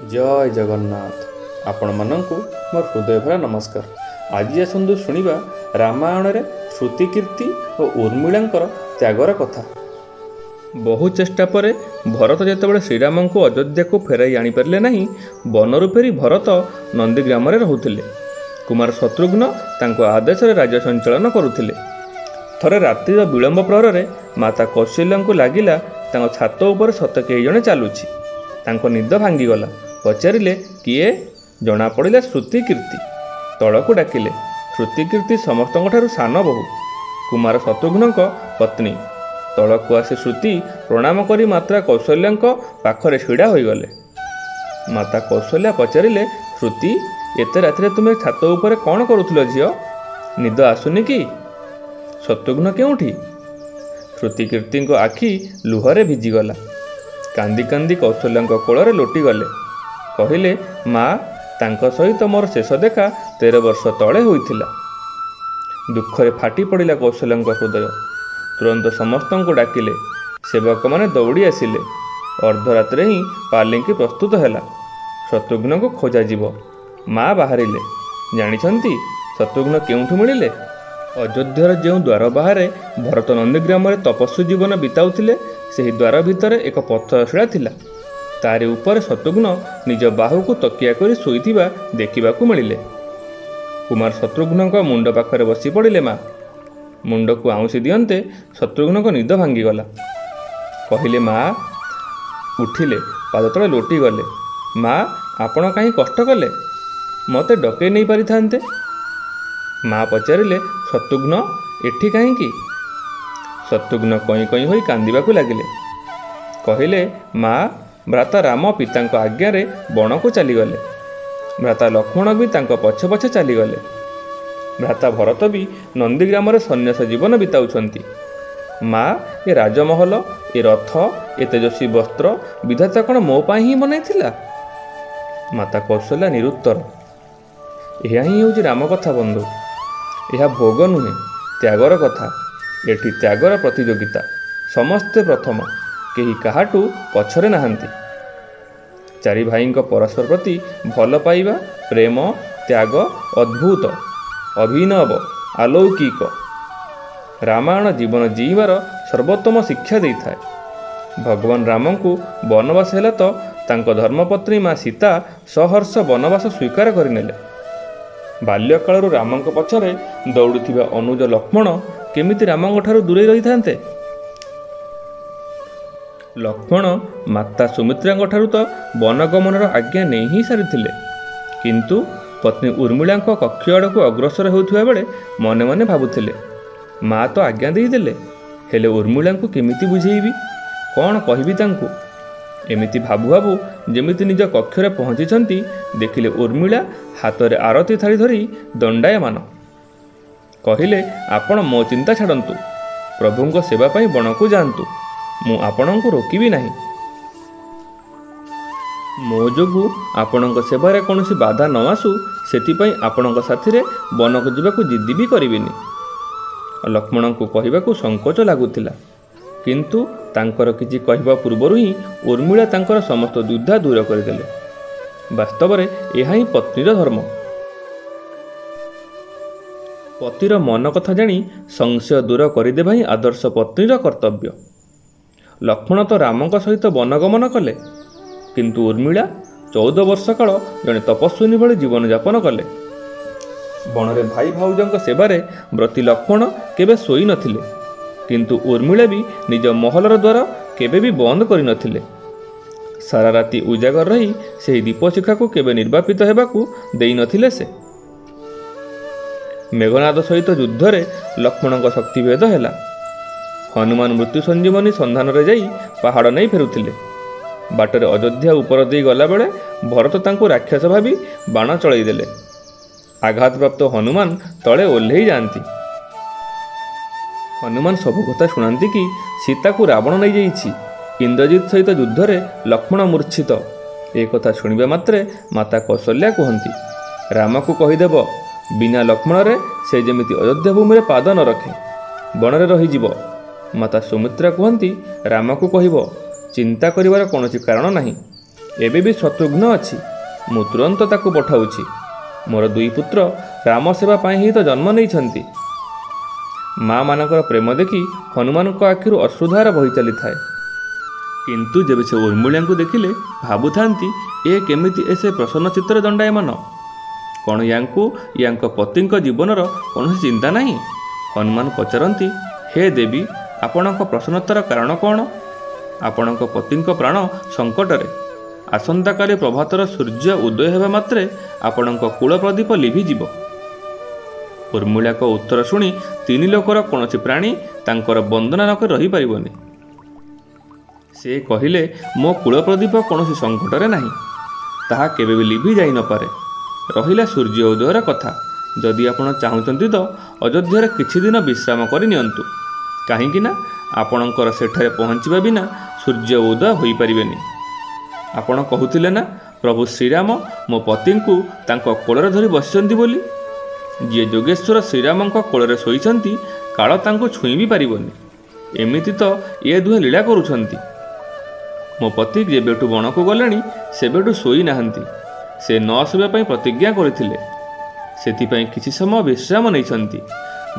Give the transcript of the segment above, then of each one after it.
जय जगन्नाथ आपण मानंकु मोर हृदय भरा नमस्कार। आज आसंतु शुणिबा रामायण रे श्रुति कीर्ति और उर्मिलांकर त्यागर कथा। बहु चेष्टा पर भरत जेतेबेले श्रीराम को अयोध्या को फेराई आनी पारले नहीं, बनरु फेरी भरत नंदीग्राम रे रहुथिले। कुमार शत्रुघ्न तांको आदेश रे राज्य संचालन करुथिले। थरे रात्रि विलंब प्रहर रे माता कौशल्या को लागिला तांको छात उपर सत केई जणे चालुछि। तांको निद भांगीगला। पचारिले किए, जना पड़िला श्रुति कीर्ति। तलकू डाकिले। श्रुति कीर्ति समस्तठारु सान बहु, कुमार शत्रुघ्न पत्नी। तलकू आसी श्रुति प्रणाम करी माता कौशल्या पाखरे छिड़ा होइगले। माता कौशल्या पचारिले, श्रुति एते रातिरे तुमे छात उपरे कौन करुथिलो झियो? निद आसुनी कि? शत्रुघ्न केउठी? श्रुति कीर्ति आखि लुहरे भिजिगला। कांदी कांदी कौशल्या कोଳରେ लोटी गले। कहिले, माँ तांको सहित मोर शेष देखा 13 वर्ष तले होइथिला। दुखरे फाटी पड़िला कौशल्या हृदय। तुरंत समस्त को डाकिले। सेवक माने दौड़ी आसिले। अर्धरात्रे ही पालिंकी प्रस्तुत हैला। शत्रुघ्न को खोजा जीव। माँ बाहरिले। जानिछंती शत्रुघ्न केउठु मिलिले? अयोध्यार जो द्वार बाहर भरत नंदीग्राम तपस्वी जीवन बिताउथिले, ସେହି द्वार भितर एक पत्थर शिला थिला। तारि ऊपर शत्रुघ्न निज बाहु को तकिया करी शोइथिबा देखिबाकू मिलिले। कुमार शत्रुघ्न मुंड पाखरे बसी पड़िले। माँ मुंड को आउंसी दियंते शत्रुघ्न निद भांगीगला। कहिले, माँ उठिले, पाद तले लोटी गले। माँ आपण कहीं कष्ट कले? मते डके नहीं पारि थांते। माँ पचारिले, शत्रुघ्न एठी कहीं? शत्रुघ्न कई कई होई कांदिबाकू लागिले। कहिले, माँ भ्राता राम पितांको आज्ञारे बण को चलीगले। भ्राता लक्ष्मण भी तांको पछे पछे चलीगले। भ्राता भरत भी नंदीग्राम सन्यास जीवन बिताउछंती। माँ ए राजमहल, ए रथ, ए तेजस्वी वस्त्र विधाता कण मो पाई ही बनाइथिला? माता कौशल्या निरुत्तर। यह ही होउछि राम कथा बंधु। यह भोग नुहे, त्यागर कथा। एठी त्यागर प्रतियोगिता। समस्ते प्रथम, केही काहाटू पछरे नाहांती। चारि भाई परस्पर प्रति भल पाइबा, प्रेम, त्याग अद्भुत, अभिनव, अलौकिक। रामायण जीवन जीवार सर्वोत्तम शिक्षा देइथाय। भगवान राम को वनवास हेला तो तांको धर्मपत्नी माँ सीता सहर्ष वनवास स्वीकार करिनेले। बाल्यकालरू रामंक पछरे दौड़ुथिबा अनुज लक्ष्मण केमिति रामंक ठारू दूरे रही थांते? लक्ष्मण माता सुमित्रांक ठारू तो वनगमनर आज्ञा नहीं ही सारिथिले, किंतु पत्नी उर्मिला कक्ष आड़क अग्रसर होउथिबा बेले मने मने भाबुथिले, माँ तो आज्ञा देदेले, हेले उर्मिला केमिति बुझेइबी, कौन कहबी तांकू? एमिति भाबु भाबु जेमिति निज कक्षरे पहुँची देखिले उर्मिला हाथ में आरती थाली धरी दंडायमान। कहिले, आपण मो चिंता छाड़न्तु, प्रभुंक सेवा पाई बण को जातु, मु आपणଙ୍କୁ रोकिबी नहीं। मो जोगु आपणଙ୍କ सेवारे कौनसी बाधा न आसु, सेतिपाई आपणଙ୍କ साथिरे वन को जीवाकू जिद्दी भी करिबिनी। लक्ष्मण को कहबाकू संकोच लागुथिला, किंतु तांकर किछि कहबा पूर्वरु ही उर्मिला तांकर समस्त दुधा दूर करदेले। वास्तव में यह ही पत्नीर धर्म। पतिर मन कथा जानी संशय दूर करदेवा ही आदर्श पत्नीर कर्तव्य। लक्ष्मण तो रामक सहित वनगमन कले, किंतु उर्मिला 14 वर्ष काल जड़े तपस्विनी भली जीवन यापन कले। बणरे भाई भाउजों सेवारे व्रती लक्ष्मण केबे सोई नथिले, किंतु उर्मिला भी निज महलर द्वार केबे भी बंद करि नथिले। सारा राति उजागर रही से दीपशिखा को केबे निर्वापित हेबाकू देई नथिले से। मेघनाद सहित युद्धरे लक्ष्मण शक्तिभेद हैला। हनुमान मृत्यु संजीवनी संधान रे जाई पहाड़ नहीं फेरुथिले। बाटरे अयोध्या उपर दे गला बेले भरत तांको राक्षस भावी बाण चलाई देले। आघात प्राप्त हनुमान तले ओल्हेई जाती। हनुमान सब कथा शुणांती कि सीता को रावण नहीं जाइछि। इंद्रजित सहित युद्धरे लक्ष्मण मूर्छित। एक कथा शुणिबा मात्रे माता कौशल्या कहती, राम को कहीदेव बिना लक्ष्मण रे से जेमिति अयोध्या भूमि रे पाद न रखे, बणरे रहीजिव। माता सुमित्रा कहती, राम को कहिब चिंता करिवार कौनसी कारण नहीं। ଏବେ ବି ଶତ୍ରୁଘ୍ନ ଅଛି, ମୁଁ ତୁରନ୍ତ ତାକୁ ପଠାଉଛି। ମୋର 2 ପୁତ୍ର ରାମ ସେବା ପାଇଁ ହିଁ ତ ଜନ୍ମ ନେଇଛନ୍ତି। ମା'ମାନଙ୍କର ପ୍ରେମ ଦେଖି ହନୁମାନଙ୍କ ଆଖିରୁ ଅଶ୍ରୁଧାର ବହି ଚାଲିଥାଏ। କିନ୍ତୁ ଯେବେ ସେ ଉର୍ମିଳାଙ୍କୁ ଦେଖିଲେ ଭାବୁଥାନ୍ତି, ଏ କେମିତି ସେ ପ୍ରସନ୍ନ ଚିତ୍ତରେ ଦଣ୍ଡାୟମାନ? କ'ଣ ୟାଙ୍କ ପତିଙ୍କ ଜୀବନର କୌଣସି ଚିନ୍ତା ନାହିଁ? ହନୁମାନ ପଚାରନ୍ତି, ହେ ଦେବୀ, ଆପଣଙ୍କ ପ୍ରସନ୍ନତାର କାରଣ କ'ଣ? ଆପଣଙ୍କ ପତିଙ୍କ ପ୍ରାଣ ସଙ୍କଟରେ। ଆସନ୍ତାକାଲି ପ୍ରଭାତର ସୂର୍ଯ୍ୟ ଉଦୟ ହେବା ମାତ୍ରେ ଆପଣଙ୍କ କୂଳ ପ୍ରଦୀପ ଲିଭିଯିବ। ଉର୍ମିଳାଙ୍କ ଉତ୍ତର ଶୁଣି 3 ଲୋକର କୌଣସି ପ୍ରାଣୀ ତାଙ୍କର ବନ୍ଦନା ନ କରି ରହିପାରିବନି। ସେ କହିଲେ, ମୋ କୂଳ ପ୍ରଦୀପ କୌଣସି ସଙ୍କଟରେ ନାହିଁ, ତାହା କେବେ ବି ଲିଭି ଯାଇନପାରେ। ରହିଲା ସୂର୍ଯ୍ୟ ଉଦୟର କଥା। ଯଦି ଆପଣ ଚାହୁଁଛନ୍ତି ତ ଅଯୋଧ୍ୟାରେ କିଛି ଦିନ ବିଶ୍ରାମ କରି ନିଅନ୍ତୁ, କାହିଁକି ନା ଆପଣଙ୍କର ସେଠାରେ ପହଞ୍ଚିବା ବିନା ସୂର୍ଯ୍ୟ ଉଦୟ ହୋଇପାରିବେନି। ଆପଣ କହୁଥିଲେ ନା ପ୍ରଭୁ ଶ୍ରୀରାମ ମୋ ପତିଙ୍କୁ ତାଙ୍କ କୋଳରେ ଧରି ବସିଛନ୍ତି ବୋଲି। ଯିଏ ଯୋଗେଶ୍ୱର ଶ୍ରୀରାମଙ୍କ କୋଳରେ ଶୋଇଛନ୍ତି, କାଳ ତାଙ୍କୁ ଛୁଇଁ ବି ପାରିବନି। ଏମିତି ତ ଏ ଦୁହେଁ ଲୀଳା କରୁଛନ୍ତି। ମୋ ପତି ଯେବେଠୁ ବଣକୁ ଗଲେଣି ସେବେଠୁ ଶୋଇନାହାନ୍ତି। ସେ ନ ଶୋଇବା ପାଇଁ ପ୍ରତିଜ୍ଞା କରିଥିଲେ, ସେଥିପାଇଁ କିଛି ସମୟ ବିଶ୍ରାମ ନେଇଛନ୍ତି।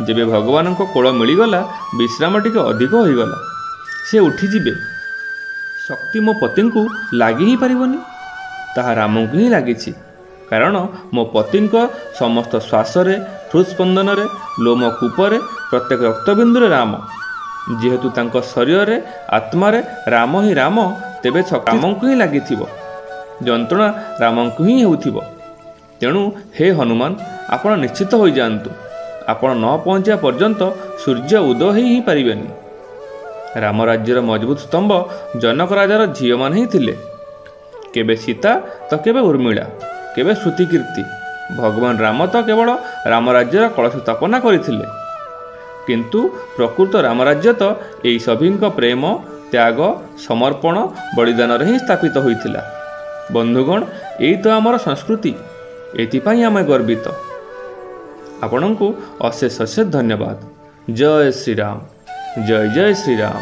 ଯେବେ ଭଗବାନଙ୍କ କୋଳ ମିଳିଗଲା, ବିଶ୍ରାମ ଟିକେ ଅଧିକ ହୋଇଗଲା। ସେ ଉଠିଯିବେ। ଶକ୍ତି ମୋ ପତିଙ୍କୁ ଲାଗି ହିଁ ପାରିବନି, ତାହା ରାମଙ୍କୁ ହିଁ ଲାଗିଛି। କାରଣ ମୋ ପତିଙ୍କ ସମସ୍ତ ଶ୍ୱାସରେ, ହୃତ୍ସ୍ପନ୍ଦନରେ, ଲୋମକୂପରେ, ପ୍ରତ୍ୟେକ ରକ୍ତବିନ୍ଦୁରେ ରାମ। ଯେହେତୁ ତାଙ୍କ ଶରୀରରେ, ଆତ୍ମାରେ ରାମ ହିଁ ରାମ, ତେବେ ରାମଙ୍କୁ ହିଁ ଲାଗିଥିବ, ଯନ୍ତ୍ରଣା ରାମଙ୍କୁ ହିଁ ହେଉଥିବ। ତେଣୁ ହେ ହନୁମାନ, ଆପଣ ନିଶ୍ଚିତ ହୋଇଯାଆନ୍ତୁ, ଆପଣ ନ ପହଞ୍ଚିବା ପର୍ଯ୍ୟନ୍ତ ସୂର୍ଯ୍ୟ ଉଦୟ ହିଁ ପାରିବେନି। ରାମ ରାଜ୍ୟର ମଜବୁତ ସ୍ତମ୍ଭ ଜନକ ରାଜାର ଝିଅମାନେ ହିଁ ଥିଲେ। କେବେ ସୀତା ତ କେବେ ଉର୍ମିଳା, କେବେ ଶ୍ରୁତିକୀର୍ତ୍ତି। ଭଗବାନ ରାମ ତ କେବଳ ରାମ ରାଜ୍ୟର କଳସ ସ୍ଥାପନା କରିଥିଲେ। କିନ୍ତୁ ପ୍ରକୃତ ରାମରାଜ୍ୟ ତ ଏହି ସଭିଙ୍କ ପ୍ରେମ, ତ୍ୟାଗ, ସମର୍ପଣ, ବଳିଦାନରେ ହିଁ ସ୍ଥାପିତ ହୋଇଥିଲା। ବନ୍ଧୁଗଣ, ଏଇ ତ ଆମର ସଂସ୍କୃତି, ଏଥିପାଇଁ ଆମେ ଗର୍ବିତ। ଆପଣଙ୍କୁ ଅଶେଷ ଅଶେଷ ଧନ୍ୟବାଦ। ଜୟ ଶ୍ରୀରାମ, ଜୟ ଜୟ ଶ୍ରୀରାମ।